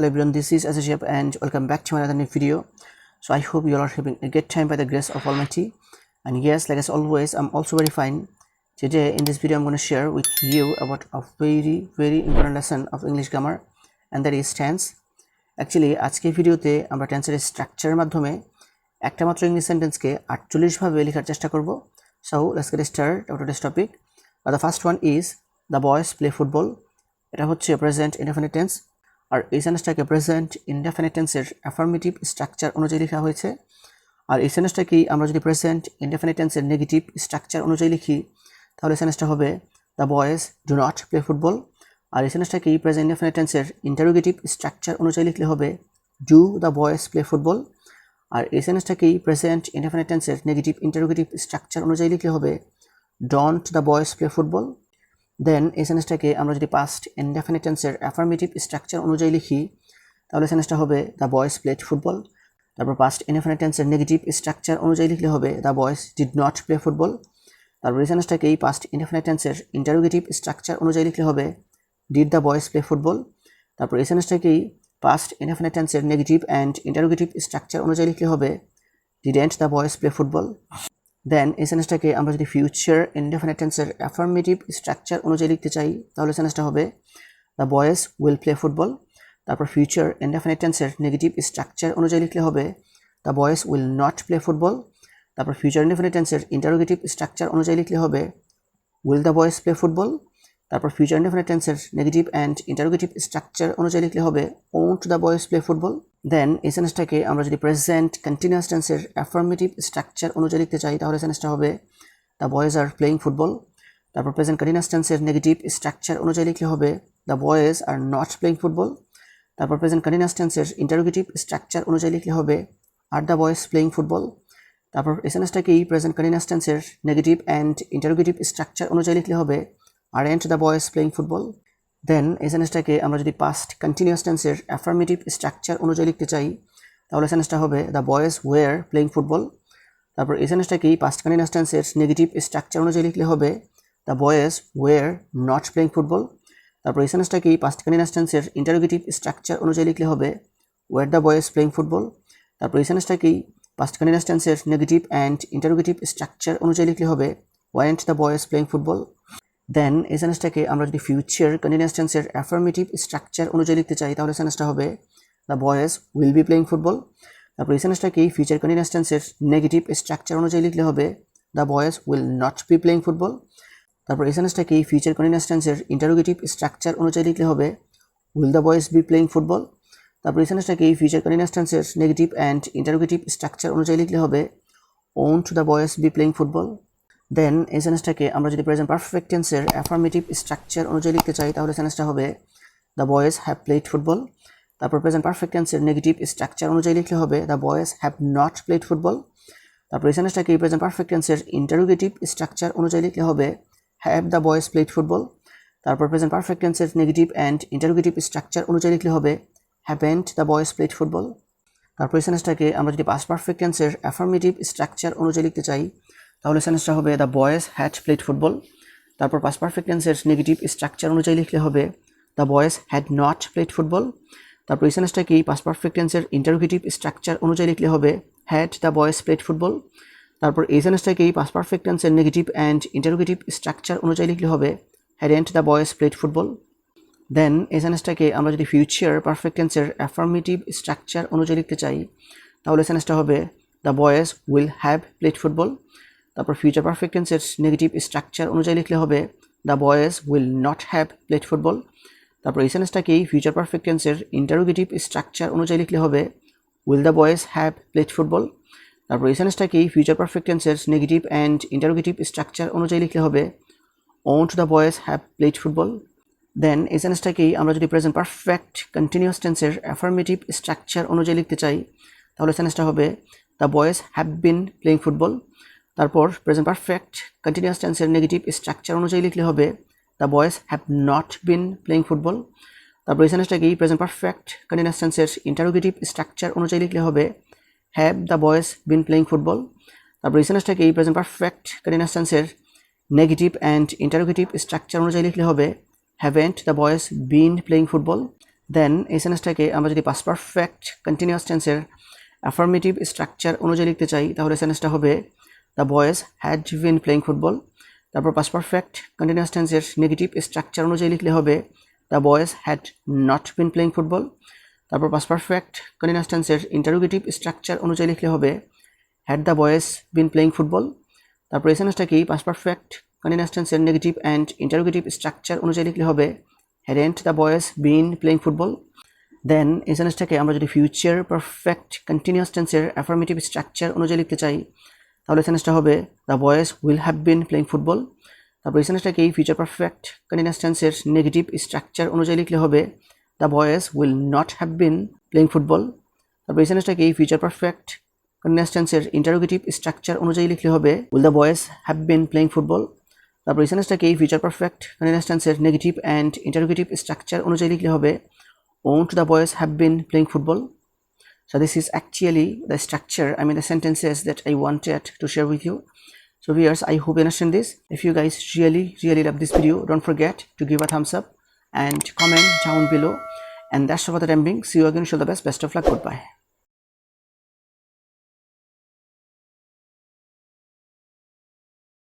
Hello everyone, this is Shihab and welcome back to another new video. So I hope you all are having a good time by the grace of Almighty. And yes, like as always, I'm also very fine. Today in this video I'm going to share with you about a very important lesson of English grammar, and that is tense. Actually আজকে ভিডিওতে আমরা টেন্সের স্ট্রাকচারের মাধ্যমে একটা মাত্র English সেন্টেন্সকে 48 ভাবে লেখার চেষ্টা করব. So let's get started about today's topic. The first one is the boys play football. এটা হচ্ছে প্রেজেন্ট ইনডেফিনিট টেন্স, আর এই সেন্টেন্সটাকে প্রেজেন্ট ইনডেফিনিট টেন্সের অ্যাফার্মেটিভ স্ট্রাকচার অনুযায়ী লেখা হয়েছে। আর এই সেন্টেন্সটাকে আমরা যদি প্রেজেন্ট ইনডেফিনিট টেন্সের নেগেটিভ স্ট্রাকচার অনুযায়ী লিখি তাহলে সেন্টেন্সটা হবে the boys do not play football. আর এই সেন্টেন্সটাকে প্রেজেন্ট ইনডেফিনিট টেন্সের ইন্টারোগেটিভ স্ট্রাকচার অনুযায়ী লিখলে হবে do the boys play football. আর এই সেন্টেন্সটাকে প্রেজেন্ট ইনডেফিনিট টেন্সের নেগেটিভ ইন্টারোগেটিভ স্ট্রাকচার অনুযায়ী লিখলে হবে don't the boys play football. Then এই সেন্টেন্সটাকে আমরা যদি পাস্ট ইনডেফিনিট টেন্সের অ্যাফার্মেটিভ স্ট্রাকচার অনুযায়ী লিখি তাহলে সেন্টেন্সটা হবে দ্য বয়েজ প্লেড ফুটবল। তারপর পাস্ট ইনডেফিনিট টেন্সের নেগেটিভ স্ট্রাকচার অনুযায়ী লিখলে হবে the boys did not play football. তারপর এই সেন্টেন্সটাকে পাস্ট ইনডেফিনিট টেন্সের ইন্টারোগেটিভ স্ট্রাকচার অনুযায়ী লিখলে হবে did the boys play football. তারপর এই সেন্টেন্সটাকেই পাস্ট ইনডেফিনিট টেন্সের নেগেটিভ অ্যান্ড ইন্টারোগেটিভ স্ট্রাকচার অনুযায়ী লিখলে হবে didn't the boys play football. Then এই সেন্টেন্সটাকে আমরা যদি ফিউচার ইনডেফিনিট টেন্সের অ্যাফার্মেটিভ স্ট্রাকচার অনুযায়ী লিখতে চাই তাহলে সেন্টেন্সটা হবে the boys will play football. তারপর ফিউচার ইনডেফিনিট টেন্সের নেগেটিভ স্ট্রাকচার অনুযায়ী লিখলে হবে the boys will not play football. তারপর ফিউচার ইনডেফিনিট টেন্সের ইন্টারোগেটিভ স্ট্রাকচার অনুযায়ী লিখলে হবে will the boys play football. তারপর ফিউচার ইনডেফিনিট টেন্সের নেগেটিভ অ্যান্ড ইন্টারোগেটিভ স্ট্রাকচার অনুযায়ী লিখলে হবে won't the boys play football. Then এই সেন্টেন্সটাকে আমরা যদি প্রেজেন্ট কন্টিনিউয়াস টেন্সের অ্যাফার্মেটিভ স্ট্রাকচার অনুযায়ী লিখতে চাই তাহলে সেন্টেন্সটা হবে the boys are playing football. তারপর প্রেজেন্ট কন্টিনিউয়াস টেন্সের নেগেটিভ স্ট্রাকচার অনুযায়ী লিখলে হবে the boys are not playing football. তারপর প্রেজেন্ট কন্টিনিউয়াস টেন্সের ইন্টারোগেটিভ স্ট্রাকচার অনুযায়ী লিখলে হবে are the boys playing football. তারপর এই সেন্টেন্সটাকেই প্রেজেন্ট কন্টিনিউয়াস টেন্সের নেগেটিভ অ্যান্ড ইন্টারোগেটিভ স্ট্রাকচার অনুযায়ী লিখলে হবে aren't the boys playing football. Then এই সেন্টেন্সটাকে আমরা যদি পাস্ট কন্টিনিউয়াস টেন্সের অ্যাফার্মেটিভ স্ট্রাকচার অনুযায়ী লিখতে চাই তাহলে সেন্টেন্সটা হবে the boys were playing football. তারপর এই সেন্টেন্সটাকেই পাস্ট কন্টিনিউয়াস টেন্সের নেগেটিভ স্ট্রাকচার অনুযায়ী লিখলে হবে the boys were not playing football. তারপর এই সেন্টেন্সটাকেই পাস্ট কন্টিনিউয়াস টেন্সের ইন্টারোগেটিভ স্ট্রাকচার অনুযায়ী লিখলে হবে were the boys playing football. তারপর এই সেন্টেন্সটাকেই পাস্ট কন্টিনিউয়াস টেন্সের নেগেটিভ অ্যান্ড ইন্টারোগেটিভ স্ট্রাকচার অনুযায়ী লিখলে হবে weren't the boys playing football. Then এই সেন্টেন্সটাকে আমরা যদি ফিউচার কন্টিনিউয়াস টেন্সের অ্যাফার্মেটিভ স্ট্রাকচার অনুযায়ী লিখতে চাই তাহলে সেন্টেন্সটা হবে the boys will be playing football. তারপর এই সেন্টেন্সটাকেই ফিউচার কন্টিনিউয়াস টেন্সের নেগেটিভ স্ট্রাকচার অনুযায়ী লিখলে হবে the boys will not be playing football. তারপর এই সেন্টেন্সটাকেই ফিউচার কন্টিনিউয়াস টেন্সের ইন্টারোগেটিভ স্ট্রাকচার অনুযায়ী লিখলে হবে will the boys be playing football. তারপর এই সেন্টেন্সটাকেই ফিউচার কন্টিনিউয়াস টেন্সের নেগেটিভ অ্যান্ড ইন্টারোগেটিভ স্ট্রাকচার অনুযায়ী লিখলে হবে won't the boys be playing football. Then এই সেন্টেন্সটাকে আমরা যদি প্রেজেন্ট পারফেক্ট টেন্সের অ্যাফার্মেটিভ স্ট্রাকচার অনুযায়ী লিখতে চাই তাহলে সেন্টেন্সটা হবে the boys have played football. তারপর প্রেজেন্ট পারফেক্ট টেন্সের নেগেটিভ স্ট্রাকচার অনুযায়ী লিখলে হবে the boys have not played football. তারপর এই সেন্টেন্সটাকে প্রেজেন্ট পারফেক্ট টেন্সের ইন্টারোগেটিভ স্ট্রাকচার অনুযায়ী লিখলে হবে have the boys played football. তারপর প্রেজেন্ট পারফেক্ট টেন্সের নেগেটিভ অ্যান্ড ইন্টারোগেটিভ স্ট্রাকচার অনুযায়ী লিখলে হবে haven't the boys played football. তারপর এই সেন্টেন্সটাকে আমরা যদি পাস্ট পারফেক্ট টেন্সের অ্যাফার্মেটিভ স্ট্রাকচার অনুযায়ী লিখতে চাই তাহলে সেন্টেন্সটা হবে the boys had played football. তারপর পাস্ট পারফেক্ট টেন্সের নেগেটিভ স্ট্রাকচার অনুযায়ী লিখলে হবে the boys had not played football. তারপর এই সেন্টেন্সটাকেই পাস্ট পারফেক্ট টেন্সের ইন্টারোগেটিভ স্ট্রাকচার অনুযায়ী লিখলে হবে had the boys played football. তারপর এই সেন্টেন্সটাকেই পাস্ট পারফেক্ট টেন্সের নেগেটিভ অ্যান্ড ইন্টারোগেটিভ স্ট্রাকচার অনুযায়ী লিখলে হবে hadn't the boys played football. Then এই সেন্টেন্সটাকে আমরা যদি ফিউচার পারফেক্ট টেন্সের অ্যাফার্মেটিভ স্ট্রাকচার অনুযায়ী লিখতে চাই তাহলে সেন্টেন্সটা হবে the boys will have played football. তারপর ফিউচার পারফেক্ট টেন্সের নেগেটিভ স্ট্রাকচার অনুযায়ী লিখলে হবে the boys will not have played football. তারপর এই সেন্টেন্সটাকেই ফিউচার পারফেক্ট টেন্সের ইন্টারোগেটিভ স্ট্রাকচার অনুযায়ী লিখলে হবে will the boys have played football. তারপর এই সেন্টেন্সটাকেই ফিউচার পারফেক্ট টেন্সের নেগেটিভ অ্যান্ড ইন্টারোগেটিভ স্ট্রাকচার অনুযায়ী লিখলে হবে won't the boys have played football. Then এই সেন্টেন্সটাকেই আমরা যদি প্রেজেন্ট পারফেক্ট কন্টিনিউয়াস টেন্সের অ্যাফার্মেটিভ স্ট্রাকচার অনুযায়ী লিখতে চাই তাহলে সেন্টেন্সটা হবে the boys have been playing football. তারপর প্রেজেন্ট পারফেক্ট কন্টিনিউয়াস টেন্সের নেগেটিভ স্ট্রাকচার অনুযায়ী লিখলে হবে the boys have not been playing football. তারপর এই সেন্টেন্সটাকেই প্রেজেন্ট পারফেক্ট কন্টিনিউয়াস টেন্সের ইন্টারোগেটিভ স্ট্রাকচার অনুযায়ী লিখলে হবে have the boys been playing football. তারপর এই সেন্টেন্সটাকেই প্রেজেন্ট পারফেক্ট কন্টিনিউয়াস টেন্সের নেগেটিভ অ্যান্ড ইন্টারোগেটিভ স্ট্রাকচার অনুযায়ী লিখলে হবে haven't the boys been playing football. Then এই সেন্টেন্সটাকে আমরা যদি পাস্ট পারফেক্ট কন্টিনিউয়াস টেন্সের অ্যাফার্মেটিভ স্ট্রাকচার অনুযায়ী লিখতে চাই তাহলে সেন্টেন্সটা হবে the boys had been playing football. তারপর পাস্ট পারফেক্ট কন্টিনিউয়াস টেন্সের নেগেটিভ স্ট্রাকচার অনুযায়ী লিখলে হবে the boys had not been playing football. তারপর পাস্ট পারফেক্ট কন্টিনিউয়াস টেন্সের ইন্টারোগেটিভ স্ট্রাকচার অনুযায়ী লিখলে হবে had the boys been playing football. তারপর এই সেন্টেন্সটাকেই পাস্ট পারফেক্ট কন্টিনিউয়াস টেন্সের নেগেটিভ অ্যান্ড ইন্টারোগেটিভ স্ট্রাকচার অনুযায়ী লিখলে হবে hadn't the boys been playing football. Then এই সেন্টেন্সটাকে আমরা যদি ফিউচার পারফেক্ট কন্টিনিউয়াস টেন্সের অ্যাফার্মেটিভ স্ট্রাকচার অনুযায়ী লিখতে চাই তাহলে সেন্টেন্সটা হবে the boys will have been playing football. তারপর এই সেন্টেন্সটাকেই ফিউচার পারফেক্ট কন্টিনিউয়াস টেন্সের নেগেটিভ স্ট্রাকচার অনুযায়ী লিখলে হবে the boys will not have been playing football. তারপর এই সেন্টেন্সটাকেই ফিউচার পারফেক্ট কন্টিনিউয়াস টেন্সের ইন্টারোগেটিভ স্ট্রাকচার অনুযায়ী লিখলে হবে will the boys have been playing football. তারপর এই সেন্টেন্সটাকেই ফিউচার পারফেক্ট কন্টিনিউয়াস টেন্সের নেগেটিভ অ্যান্ড ইন্টারোগেটিভ স্ট্রাকচার অনুযায়ী লিখলে হবে won't the boys have been playing football? So this is actually the structure, the sentences that I wanted to share with you. So viewers, I hope you understand this. If you guys really love this video, don't forget to give a thumbs up and comment down below. And that's all for the time being. See you again. Show the best of luck. Goodbye.